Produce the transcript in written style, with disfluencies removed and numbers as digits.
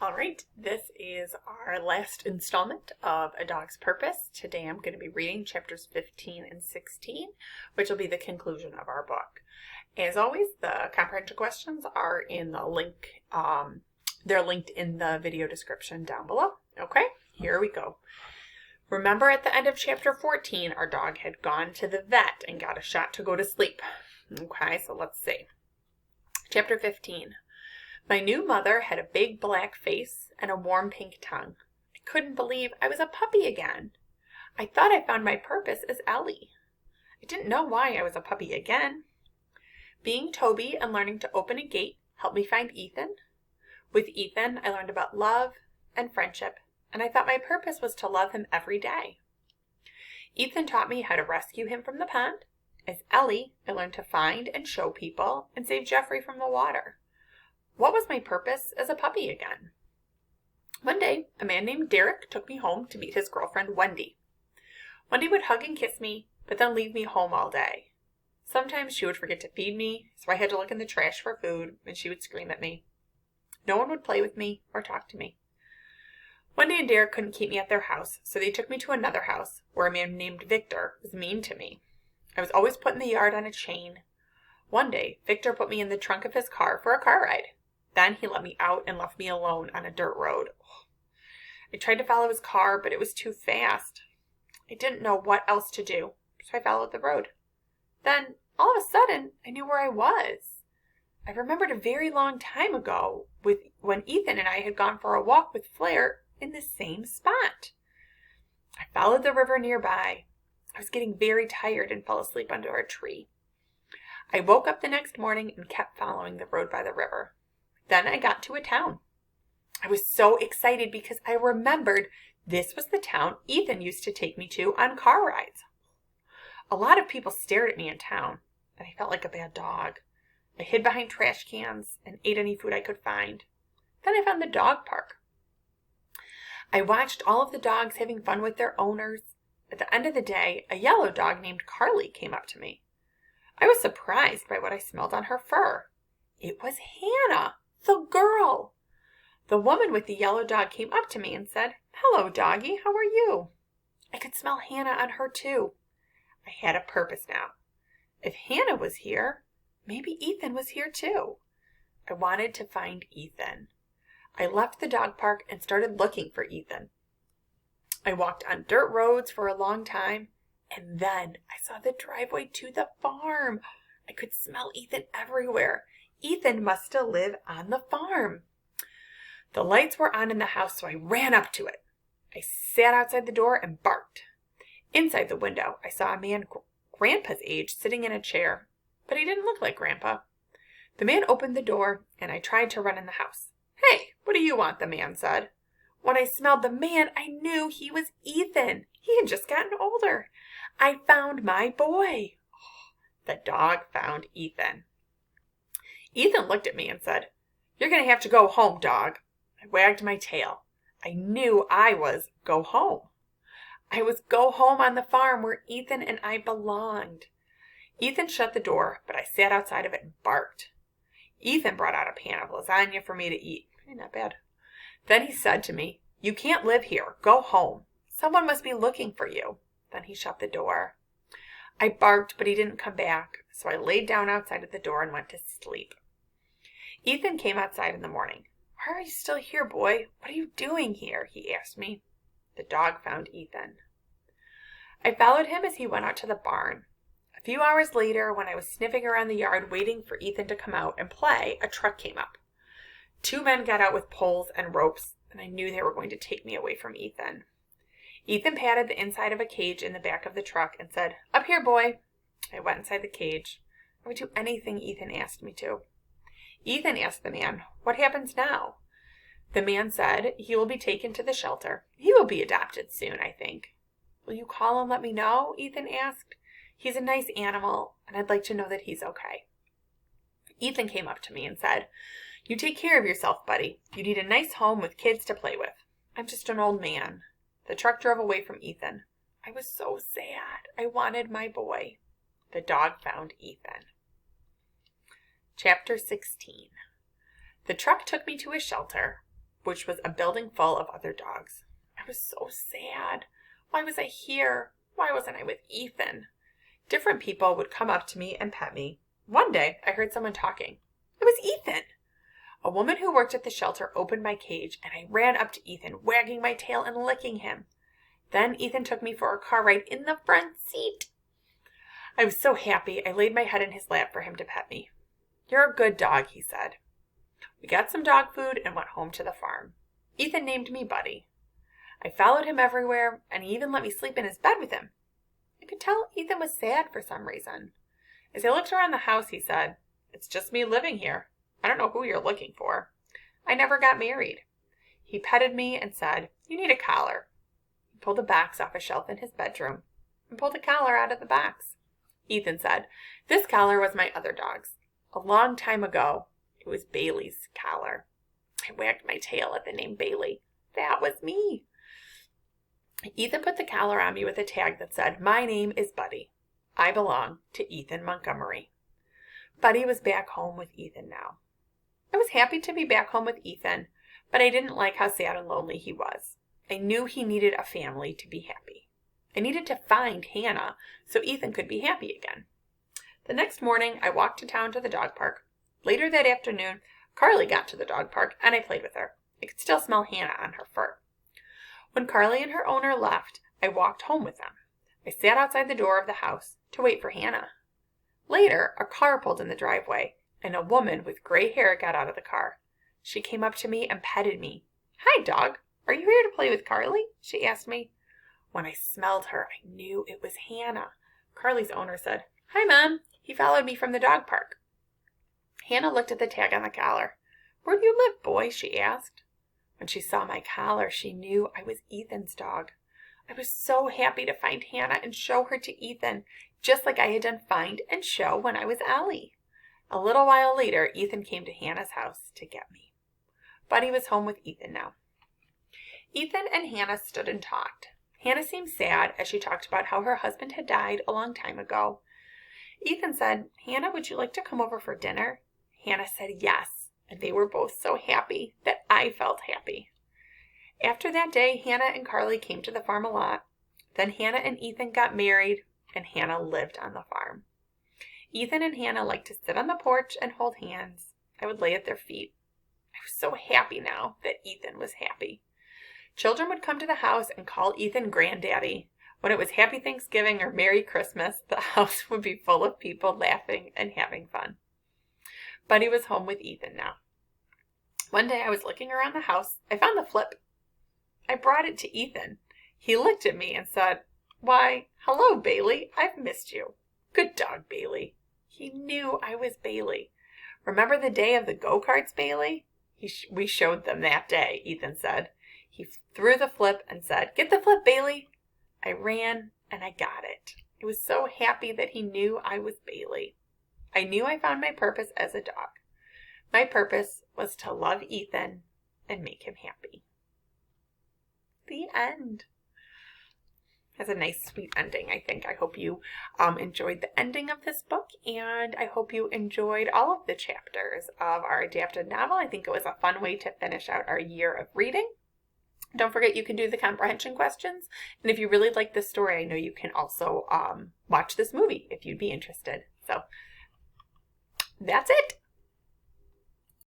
All right, this is our last installment of A Dog's Purpose. Today I'm going to be reading chapters 15 and 16, which will be the conclusion of our book. As always, the comprehension questions are in the link, they're linked in the video description down below. Okay, here we go. Remember at the end of chapter 14, our dog had gone to the vet and got a shot to go to sleep. Okay, so let's see. Chapter 15. My new mother had a big black face and a warm pink tongue. I couldn't believe I was a puppy again. I thought I found my purpose as Ellie. I didn't know why I was a puppy again. Being Toby and learning to open a gate helped me find Ethan. With Ethan, I learned about love and friendship, and I thought my purpose was to love him every day. Ethan taught me how to rescue him from the pond. As Ellie, I learned to find and show people and save Jeffrey from the water. What was my purpose as a puppy again? One day, a man named Derek took me home to meet his girlfriend, Wendy. Wendy would hug and kiss me, but then leave me home all day. Sometimes she would forget to feed me, so I had to look in the trash for food, and she would scream at me. No one would play with me or talk to me. Wendy and Derek couldn't keep me at their house, so they took me to another house, where a man named Victor was mean to me. I was always put in the yard on a chain. One day, Victor put me in the trunk of his car for a car ride. Then he let me out and left me alone on a dirt road. I tried to follow his car, but it was too fast. I didn't know what else to do, so I followed the road. Then, all of a sudden, I knew where I was. I remembered a very long time ago when Ethan and I had gone for a walk with Flair in the same spot. I followed the river nearby. I was getting very tired and fell asleep under a tree. I woke up the next morning and kept following the road by the river. Then I got to a town. I was so excited because I remembered this was the town Ethan used to take me to on car rides. A lot of people stared at me in town, and I felt like a bad dog. I hid behind trash cans and ate any food I could find. Then I found the dog park. I watched all of the dogs having fun with their owners. At the end of the day, a yellow dog named Carly came up to me. I was surprised by what I smelled on her fur. It was Hannah. The girl! The woman with the yellow dog came up to me and said, "Hello, doggy, how are you?" I could smell Hannah on her too. I had a purpose now. If Hannah was here, maybe Ethan was here too. I wanted to find Ethan. I left the dog park and started looking for Ethan. I walked on dirt roads for a long time, and then I saw the driveway to the farm. I could smell Ethan everywhere. Ethan must still live on the farm. The lights were on in the house, so I ran up to it. I sat outside the door and barked. Inside the window, I saw a man Grandpa's age sitting in a chair, but he didn't look like Grandpa. The man opened the door, and I tried to run in the house. "Hey, what do you want?" the man said. When I smelled the man, I knew he was Ethan. He had just gotten older. I found my boy. The dog found Ethan. Ethan looked at me and said, "You're going to have to go home, dog." I wagged my tail. I knew I was go home. I was go home on the farm where Ethan and I belonged. Ethan shut the door, but I sat outside of it and barked. Ethan brought out a pan of lasagna for me to eat. Not bad. Then he said to me, "You can't live here. Go home. Someone must be looking for you." Then he shut the door. I barked, but he didn't come back, so I laid down outside of the door and went to sleep. Ethan came outside in the morning. "Why are you still here, boy? What are you doing here?" he asked me. The dog found Ethan. I followed him as he went out to the barn. A few hours later, when I was sniffing around the yard waiting for Ethan to come out and play, a truck came up. Two men got out with poles and ropes, and I knew they were going to take me away from Ethan. Ethan patted the inside of a cage in the back of the truck and said, "Up here, boy." I went inside the cage. I would do anything Ethan asked me to. Ethan asked the man, "What happens now?" The man said he will be taken to the shelter. He will be adopted soon, I think. "Will you call and let me know?" Ethan asked. "He's a nice animal, and I'd like to know that he's okay." Ethan came up to me and said, "You take care of yourself, buddy. You need a nice home with kids to play with. I'm just an old man." The truck drove away from Ethan. I was so sad. I wanted my boy. The dog found Ethan. Chapter 16. The truck took me to a shelter. which was a building full of other dogs. I was so sad. Why was I here? Why wasn't I with Ethan? Different people would come up to me and pet me. One day, I heard someone talking. It was Ethan. A woman who worked at the shelter opened my cage, and I ran up to Ethan, wagging my tail and licking him. Then Ethan took me for a car ride in the front seat. I was so happy, I laid my head in his lap for him to pet me. You're a good dog, he said. We got some dog food and went home to the farm. Ethan named me Buddy. I followed him everywhere, and he even let me sleep in his bed with him. I could tell Ethan was sad for some reason. As I looked around the house, he said, It's just me living here. I don't know who you're looking for. I never got married. He petted me and said, You need a collar. He pulled a box off a shelf in his bedroom and pulled a collar out of the box. Ethan said, This collar was my other dog's. A long time ago, it was Bailey's collar. I wagged my tail at the name Bailey. That was me. Ethan put the collar on me with a tag that said, My name is Buddy. I belong to Ethan Montgomery. Buddy was back home with Ethan now. I was happy to be back home with Ethan, but I didn't like how sad and lonely he was. I knew he needed a family to be happy. I needed to find Hannah so Ethan could be happy again. The next morning, I walked to town to the dog park. Later that afternoon, Carly got to the dog park, and I played with her. I could still smell Hannah on her fur. When Carly and her owner left, I walked home with them. I sat outside the door of the house to wait for Hannah. Later, a car pulled in the driveway, and a woman with gray hair got out of the car. She came up to me and petted me. Hi, dog. Are you here to play with Carly? She asked me. When I smelled her, I knew it was Hannah. Carly's owner said, Hi, Mom. He followed me from the dog park. Hannah looked at the tag on the collar. Where do you live, boy? She asked. When she saw my collar, she knew I was Ethan's dog. I was so happy to find Hannah and show her to Ethan, just like I had done Find and Show when I was Ellie. A little while later, Ethan came to Hannah's house to get me. Buddy was home with Ethan now. Ethan and Hannah stood and talked. Hannah seemed sad as she talked about how her husband had died a long time ago. Ethan said, Hannah, would you like to come over for dinner? Hannah said yes, and they were both so happy that I felt happy. After that day, Hannah and Carly came to the farm a lot. Then Hannah and Ethan got married, and Hannah lived on the farm. Ethan and Hannah liked to sit on the porch and hold hands. I would lay at their feet. I was so happy now that Ethan was happy. Children would come to the house and call Ethan Granddaddy. When it was Happy Thanksgiving or Merry Christmas, the house would be full of people laughing and having fun. Buddy was home with Ethan now. One day I was looking around the house. I found the flip. I brought it to Ethan. He looked at me and said, Why, hello, Bailey. I've missed you. Good dog, Bailey. He knew I was Bailey. Remember the day of the go-karts, Bailey? We showed them that day, Ethan said. He threw the flip and said, Get the flip, Bailey. I ran and I got it. I was so happy that he knew I was Bailey. I knew I found my purpose as a dog. My purpose was to love Ethan and make him happy. The end. Has a nice, sweet ending, I think. I hope you enjoyed the ending of this book, and I hope you enjoyed all of the chapters of our adapted novel. I think it was a fun way to finish out our year of reading. Don't forget you can do the comprehension questions, and if you really like this story, I know you can also watch this movie if you'd be interested. So that's it.